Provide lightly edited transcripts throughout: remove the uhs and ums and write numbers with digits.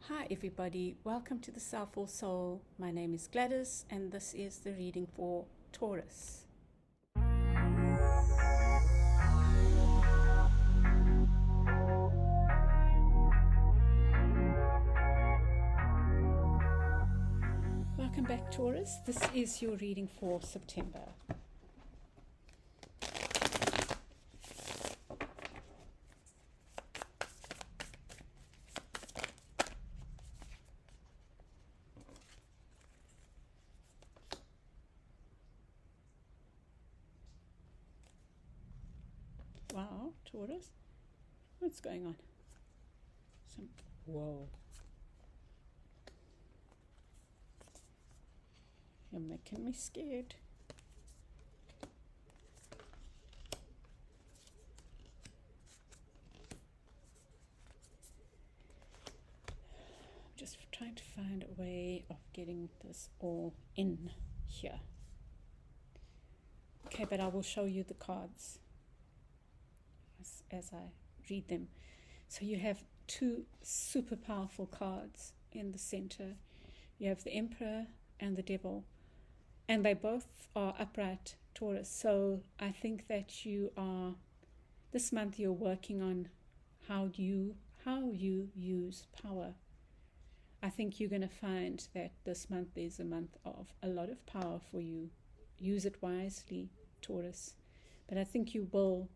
Hi everybody, welcome to the Soulful Soul. My name is Gladys and this is the reading for Taurus. Welcome back, Taurus. This is your reading for September. Wow, Taurus, what's going on? Whoa. You're making me scared. I'm just trying to find a way of getting this all in here. Okay, but I will show you the cards as I read them. So you have two super powerful cards in the center. You have the Emperor and the Devil, and they both are upright, Taurus. So I think that this month you're working on how you use power. I think you're going to find that this month is a month of a lot of power for you. Use it wisely, Taurus. But I think you will.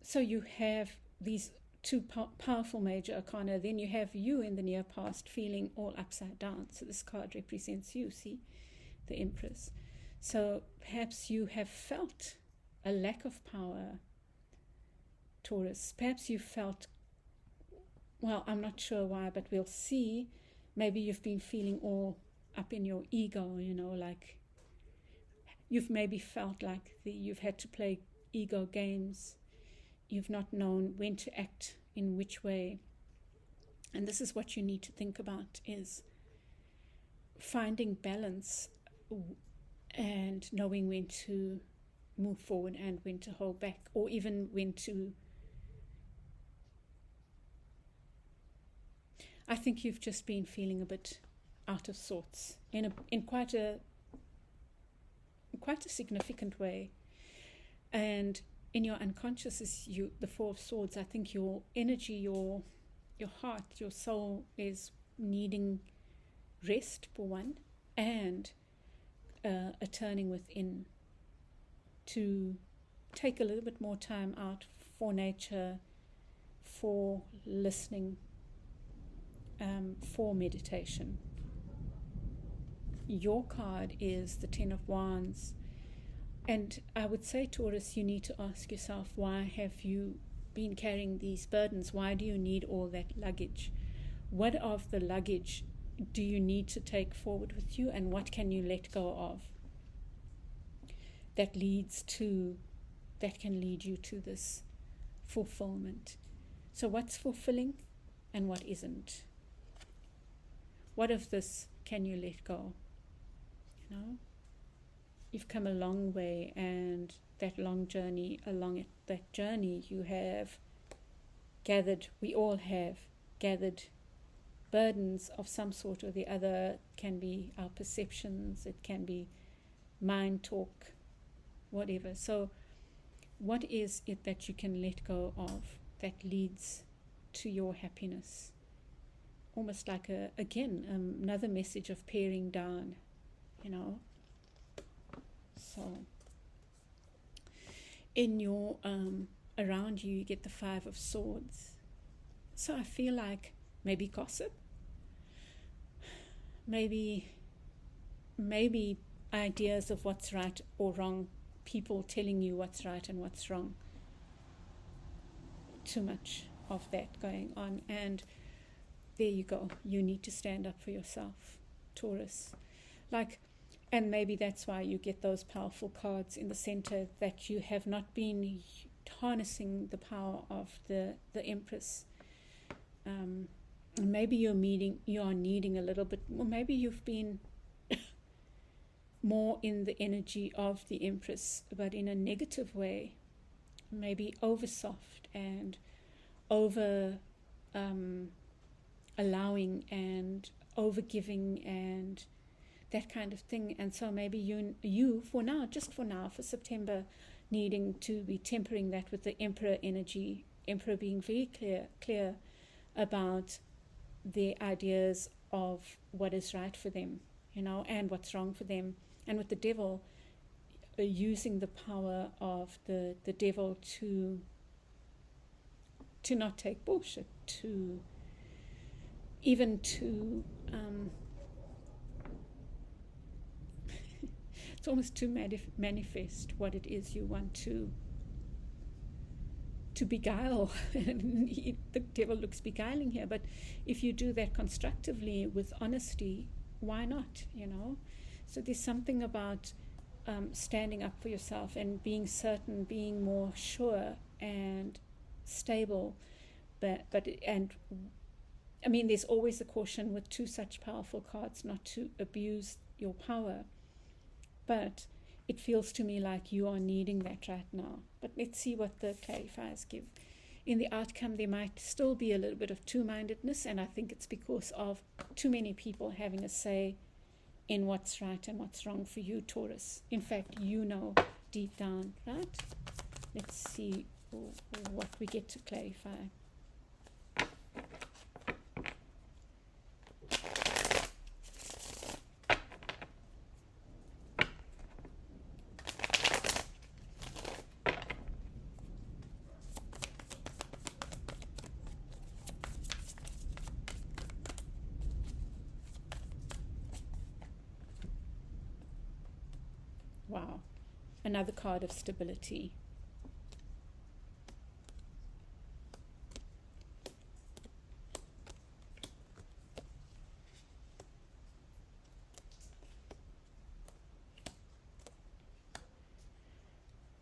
So you have these two powerful major arcana. Then you have you in the near past feeling all upside down. So this card represents you, see, the Empress. So perhaps you have felt a lack of power, Taurus. Perhaps you felt, well, I'm not sure why, but we'll see. Maybe you've been feeling all up in your ego, like you've maybe felt like you've had to play ego games. You've not known when to act in which way. And this is what you need to think about, is finding balance and knowing when to move forward and when to hold back, or even when to... I think you've just been feeling a bit out of sorts in quite a significant way. And in your unconscious is the Four of Swords. I think your energy, your heart, your soul is needing rest for one, and a turning within to take a little bit more time out for nature, for listening, for meditation. Your card is the Ten of Wands. And I would say, Taurus, you need to ask yourself, why have you been carrying these burdens? Why do you need all that luggage? What of the luggage do you need to take forward with you, and what can you let go of that can lead you to this fulfillment? So what's fulfilling and what isn't? What of this can you let go? You've come a long way, and along that journey you have gathered, we all have gathered burdens of some sort or the other. It can be our perceptions, it can be mind talk, whatever. So what is it that you can let go of that leads to your happiness? Almost like another message of paring down, So in your around you get the Five of Swords. So I feel like maybe gossip, maybe ideas of what's right or wrong, people telling you what's right and what's wrong. Too much of that going on, and there you go. You need to stand up for yourself, Taurus. And maybe that's why you get those powerful cards in the center, that you have not been harnessing the power of the Empress. Maybe you are needing a little bit, or maybe you've been more in the energy of the Empress, but in a negative way, maybe over soft and over allowing and overgiving and that kind of thing. And so maybe you for now, just for now, for September, needing to be tempering that with the Emperor energy. Emperor being very clear about their ideas of what is right for them, and what's wrong for them. And with the devil, using the power of the devil to not take bullshit, to it's almost to manifest what it is you want to beguile. The devil looks beguiling here, but if you do that constructively with honesty, why not, So there's something about standing up for yourself and being certain, being more sure and stable, but I mean, there's always a caution with two such powerful cards not to abuse your power, but it feels to me like you are needing that right now. But let's see what the clarifiers give. In the outcome, there might still be a little bit of two-mindedness, and I think it's because of too many people having a say in what's right and what's wrong for you, Taurus. In fact, deep down, right? Let's see what we get to clarify. Wow, another card of stability.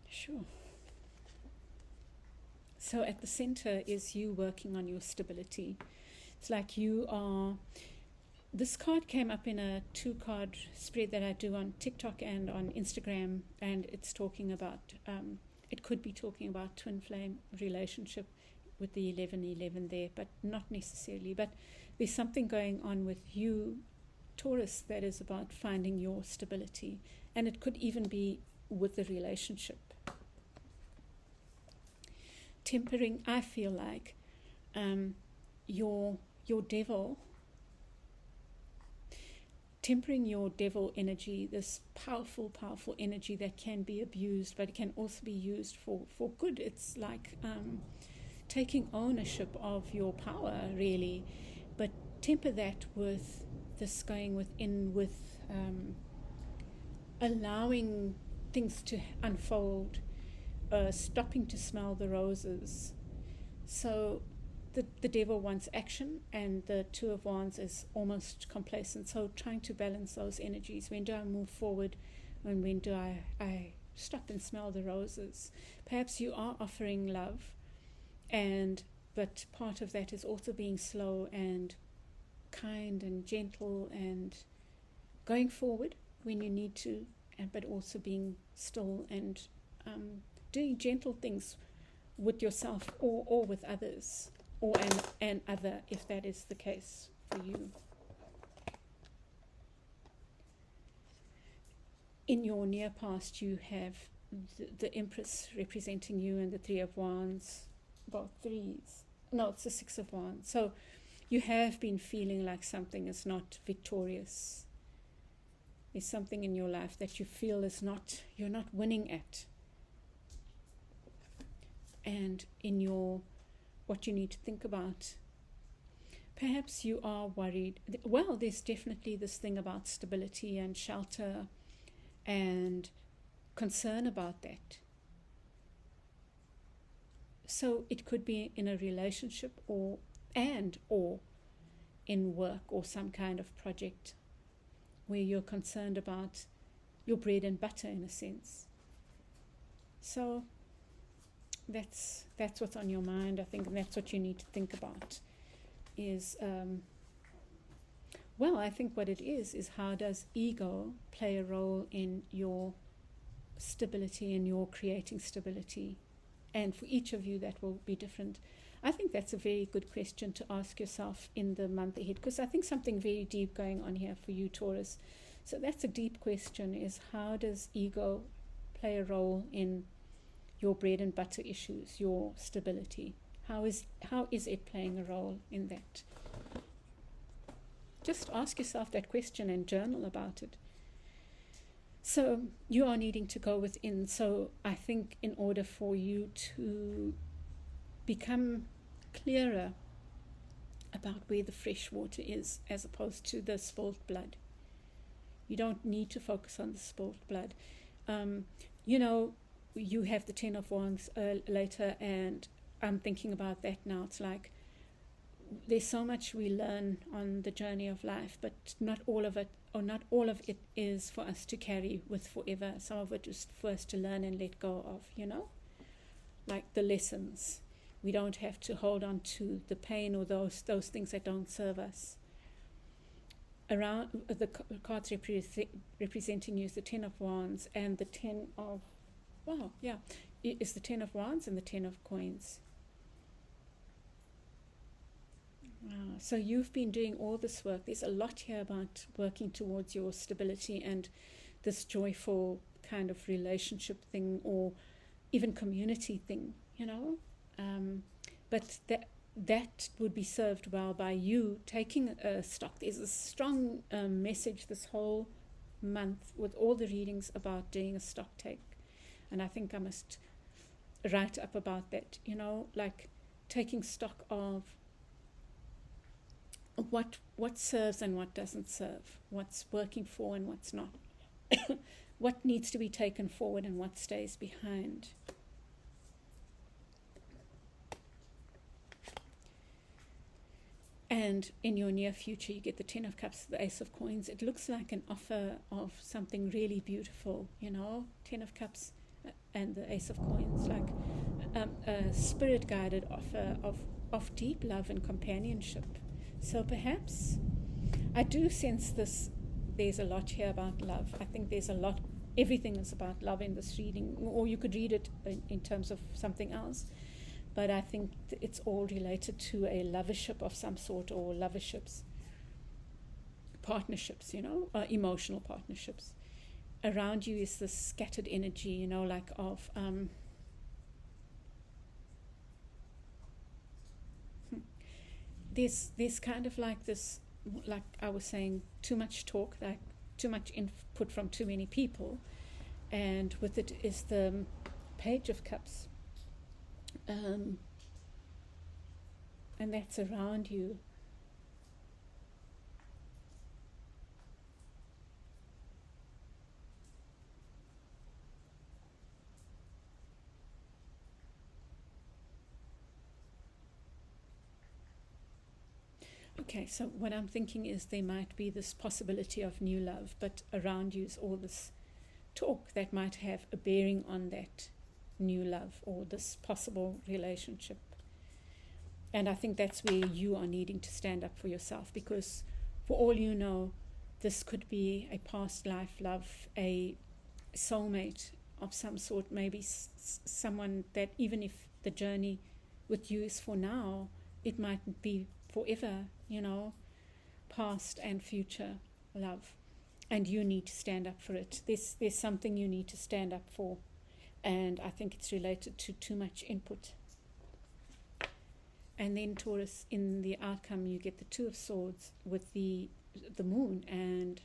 Sure. So at the center is you working on your stability. It's like you are... This card came up in a 2-card spread that I do on TikTok and on Instagram, and it's talking about, it could be talking about twin flame relationship with the 1111 there, but not necessarily. But there's something going on with you, Taurus, that is about finding your stability, and it could even be with the relationship. Tempering, I feel like, your devil... Tempering your devil energy, this powerful energy that can be abused, but it can also be used for good. It's like taking ownership of your power, really. But temper that with this going within, with allowing things to unfold, stopping to smell the roses. So the devil wants action, and the Two of Wands is almost complacent. So trying to balance those energies. When do I move forward, and when do I stop and smell the roses? Perhaps you are offering love, but part of that is also being slow and kind and gentle and going forward when you need to, but also being still and doing gentle things with yourself or with others, or an other, if that is the case for you. In your near past, you have the Empress representing you and the Three of Wands, both threes. No, it's the Six of Wands. So you have been feeling like something is not victorious. There's something in your life that you feel you're not winning at. And in what you need to think about, perhaps you are worried. Well, there's definitely this thing about stability and shelter and concern about that. So it could be in a relationship or in work or some kind of project where you're concerned about your bread and butter, in a sense. So that's what's on your mind, I think, and that's what you need to think about is, I think what it is how does ego play a role in your stability and your creating stability? And for each of you that will be different. I think that's a very good question to ask yourself in the month ahead, because I think something very deep going on here for you, Taurus. So that's a deep question, is how does ego play a role in your bread and butter issues, your stability? How is it playing a role in that? Just ask yourself that question and journal about it. So you are needing to go within. So I think in order for you to become clearer about where the fresh water is as opposed to the spilled blood. You don't need to focus on the spilled blood. You have the Ten of Wands later, and I'm thinking about that now. It's like there's so much we learn on the journey of life, but not all of it is for us to carry with forever. Some of it is for us to learn and let go of, like the lessons. We don't have to hold on to the pain or those things that don't serve us. Around the cards representing you is the Ten of Wands and the Ten of, it's the Ten of Wands and the Ten of Coins. Wow. So you've been doing all this work. There's a lot here about working towards your stability and this joyful kind of relationship thing, or even community thing, but that would be served well by you taking a stock. There's a strong message this whole month with all the readings about doing a stock take, and I think I must write up about that, like taking stock of what serves and what doesn't serve, what's working for and what's not, what needs to be taken forward and what stays behind. And in your near future, you get the Ten of Cups, the Ace of Coins. It looks like an offer of something really beautiful, Ten of Cups and the Ace of Coins, like a spirit-guided offer of deep love and companionship. So perhaps, I do sense this, there's a lot here about love. I think there's a lot, everything is about love in this reading, or you could read it in terms of something else. But I think it's all related to a lovership of some sort, or loverships, partnerships, emotional partnerships. Around you is this scattered energy, like of there's kind of like this, like I was saying, too much talk, like too much input from too many people, and with it is the Page of Cups. And that's around you. Okay, so what I'm thinking is there might be this possibility of new love, but around you is all this talk that might have a bearing on that new love or this possible relationship. And I think that's where you are needing to stand up for yourself, because for all you know, this could be a past life love, a soulmate of some sort, maybe someone that even if the journey with you is for now, it might be forever, past and future love. And you need to stand up for it. There's something you need to stand up for. And I think it's related to too much input. And then Taurus, in the outcome, you get the Two of Swords with the moon. And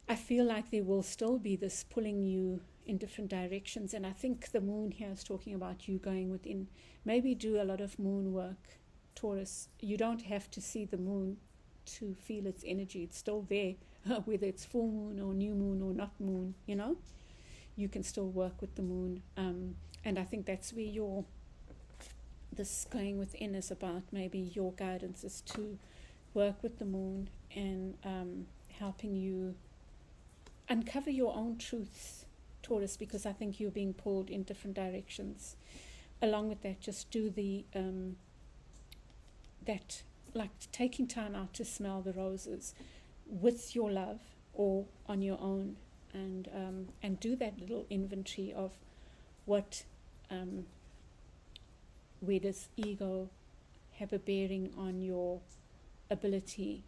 I feel like there will still be this pulling you in different directions. And I think the moon here is talking about you going within. Maybe do a lot of moon work, Taurus. You don't have to see the moon to feel its energy. It's still there, whether it's full moon or new moon or not moon, you can still work with the moon. And I think that's where this going within is about. Maybe your guidance is to work with the moon and helping you uncover your own truths, Taurus, because I think you're being pulled in different directions. Along with that, just do the that, like taking time out to smell the roses with your love or on your own, and do that little inventory of what where does ego have a bearing on your ability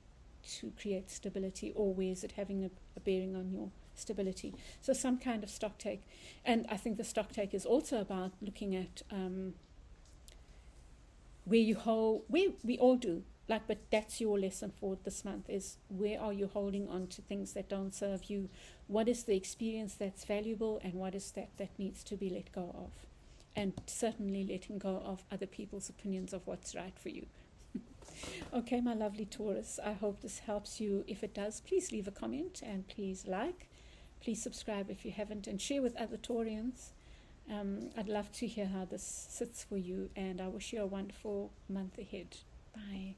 to create stability, or where is it having a bearing on your stability? So some kind of stock take. And I think the stock take is also about looking at where you hold, where we all do, like, but that's your lesson for this month, is where are you holding on to things that don't serve you? What is the experience that's valuable, and what is that needs to be let go of? And certainly letting go of other people's opinions of what's right for you. Okay, my lovely Taurus, I hope this helps you. If it does, please leave a comment, and please like. Please subscribe if you haven't, and share with other Taurians. I'd love to hear how this sits for you, and I wish you a wonderful month ahead. Bye.